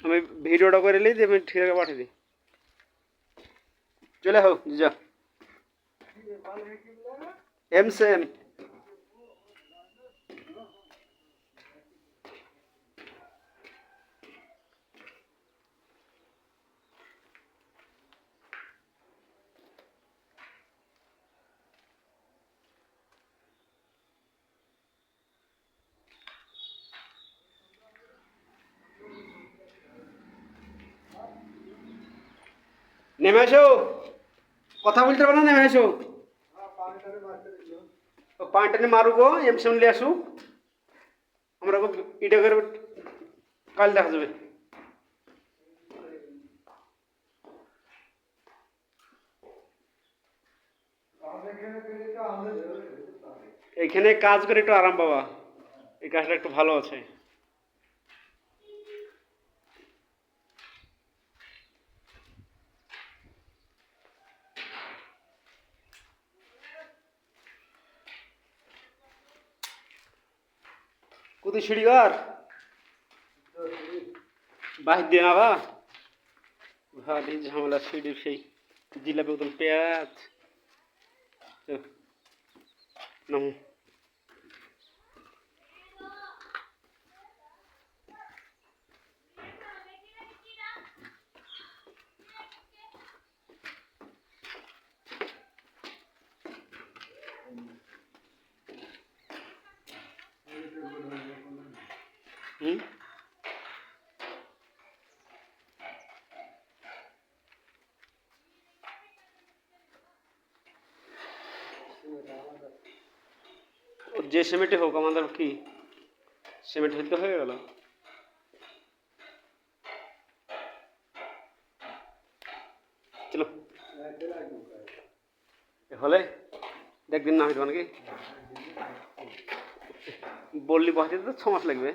আমি ভিডিওটা করে নিই দিয়ে আমি ঠিক আছে পাঠিয়ে দিই চলে হোক যা এম সেম নেমে আসো কথা বলতে পারো না নেমে আসো পানি টানি মারু গো এম সেম লিয়ে আসু আমরা এটা করে কাল দেখা যাবে এইখানে কাজ করে একটু আরাম বাবা এই কাজটা একটু ভালো আছে কোথায় সিঁড়িঘর বাহির দিয়ে না বা ভারী ঝামেলা সিঁড়ি সেই জিলাপি মতন পেঁয়াজ নামো যে সিমেন্টে হোক আমাদের কি সিমেন্ট হইতে হয়ে গেল চলো হলে দেখদিন না হইতো নাকি বললি বসাতে তো 6 মাস লাগবে